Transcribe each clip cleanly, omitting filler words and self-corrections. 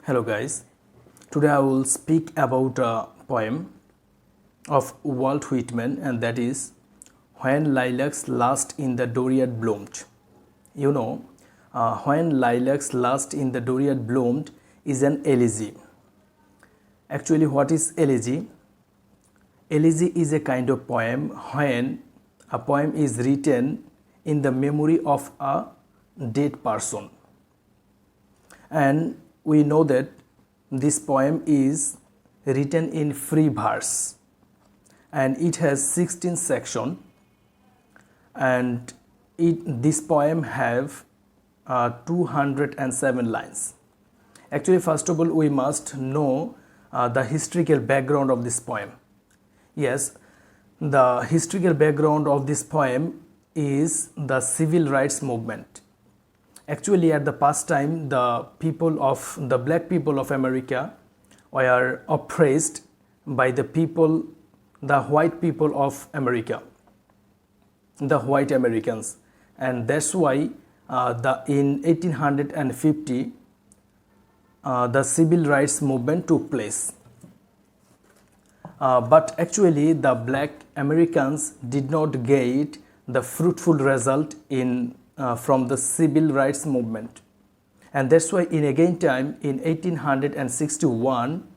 Hello guys, today I will speak about a poem of Walt Whitman, and that is When Lilacs Last in the Dooryard Bloomed. When Lilacs Last in the Dooryard Bloomed is an elegy. Actually, what is elegy? Elegy is a kind of poem when a poem is written in the memory of a dead person. And we know that this poem is written in free verse and it has 16 sections, and this poem have 207 lines. Actually, first of all, we must know the historical background of this poem. Yes, the historical background of this poem is the civil rights movement. Actually, at the past time, the black people of America were oppressed by the white people of America, the white Americans, and that's why in 1850 the civil rights movement took place. But actually, the black Americans did not get the fruitful result from the civil rights movement, and that's why in 1861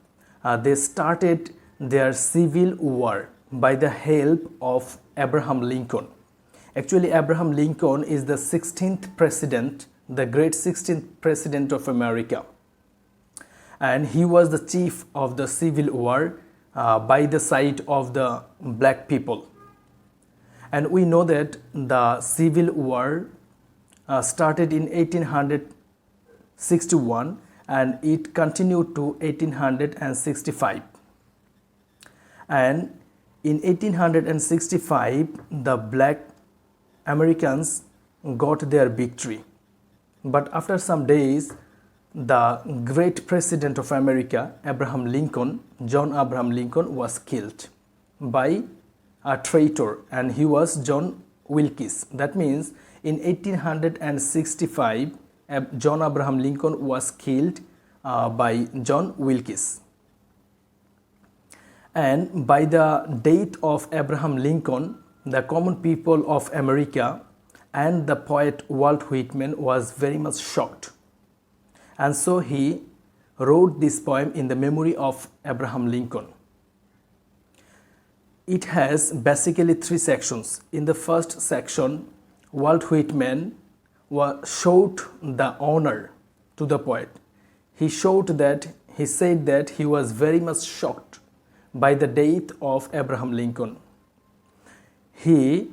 they started their civil war by the help of Abraham Lincoln. Actually, Abraham Lincoln is the 16th president, the great 16th president of America, and he was the chief of the civil war by the side of the black people. And we know that the civil war started in 1861 and it continued to 1865. And in 1865, the black Americans got their victory. But after some days, the great president of America, John Abraham Lincoln, was killed by a traitor, and he was John Wilkes. That means in 1865, John Abraham Lincoln was killed by John Wilkes. And by the death of Abraham Lincoln, the common people of America and the poet Walt Whitman was very much shocked. And so he wrote this poem in the memory of Abraham Lincoln. It has basically 3 sections. In the first section, Walt Whitman showed the honor to the poet. He said that he was very much shocked by the death of Abraham Lincoln. The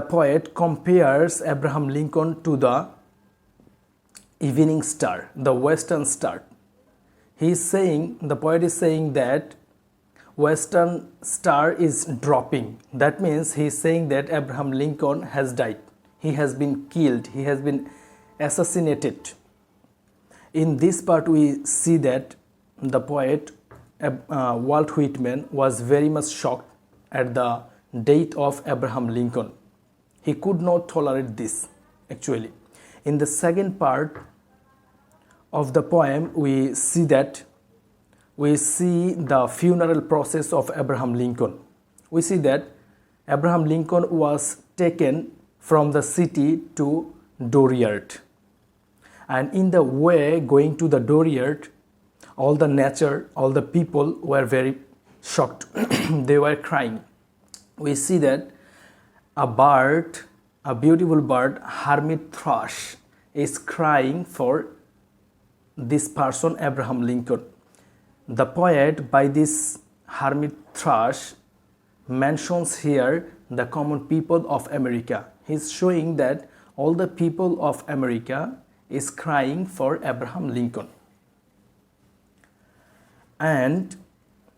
poet compares Abraham Lincoln to the evening star, the western star. The poet is saying that western star is dropping. That means he is saying that Abraham Lincoln has died. He has been killed. He has been assassinated. In this part, we see that the poet Walt Whitman was very much shocked at the death of Abraham Lincoln. He could not tolerate this, actually. In the second part of the poem, we see the funeral process of Abraham Lincoln. We see that Abraham Lincoln was taken from the city to Dooryard. And in the way going to the Dooryard, all the people were very shocked. They were crying. We see that a beautiful bird, hermit thrush, is crying for this person, Abraham Lincoln. The poet, by this hermit thrush, mentions here the common people of America. He's showing that all the people of America is crying for Abraham Lincoln. And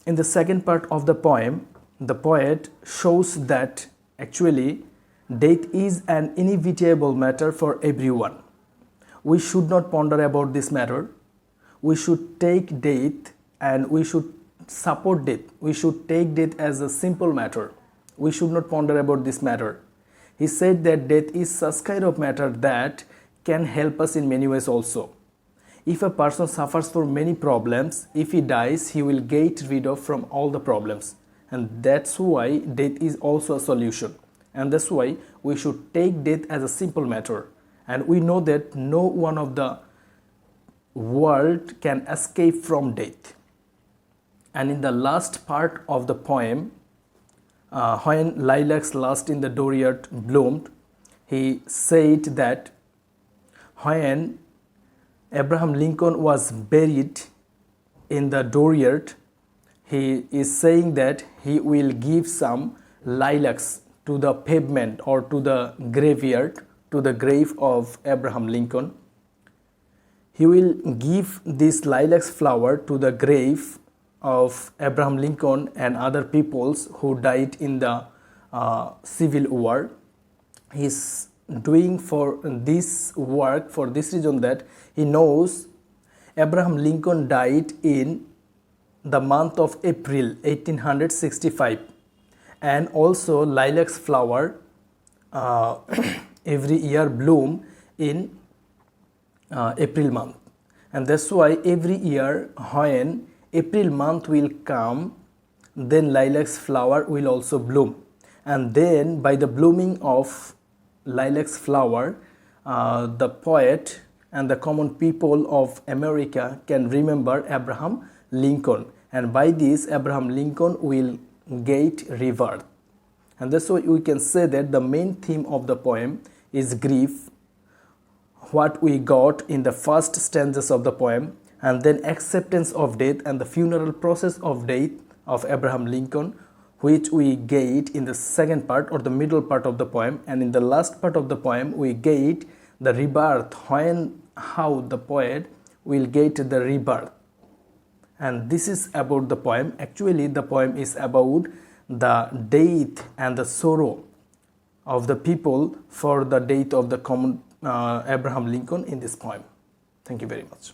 in the second part of the poem, the poet shows that actually death is an inevitable matter for everyone. We should not ponder about this matter. We should take death and we should support death. We should take death as a simple matter. We should not ponder about this matter. He said that death is such kind of matter that can help us in many ways also. If a person suffers for many problems, if he dies, he will get rid of from all the problems. And that's why death is also a solution. And that's why we should take death as a simple matter. And we know that no one of the world can escape from death. And in the last part of the poem, when lilacs last in the dooryard bloomed, he said that when Abraham Lincoln was buried in the dooryard, he is saying that he will give some lilacs to the pavement or to the graveyard, to the grave of Abraham Lincoln. He will give this lilacs flower to the grave of Abraham Lincoln and other peoples who died in the Civil War. He's doing for this work for this reason that he knows Abraham Lincoln died in the month of April 1865, and also lilacs flower every year bloom in April month, and that's why every year when April month will come, then lilacs flower will also bloom, and then by the blooming of lilacs flower, the poet and the common people of America can remember Abraham Lincoln, and by this Abraham Lincoln will get rebirth. And that's why we can say that the main theme of the poem is grief, what we got in the first stanzas of the poem, and then acceptance of death and the funeral process of death of Abraham Lincoln, which we get in the second part or the middle part of the poem. And in the last part of the poem we get the rebirth, when how the poet will get the rebirth. And this is about the poem. Actually the poem is about the death and the sorrow of the people for the death of the common Abraham Lincoln in this poem. Thank you very much.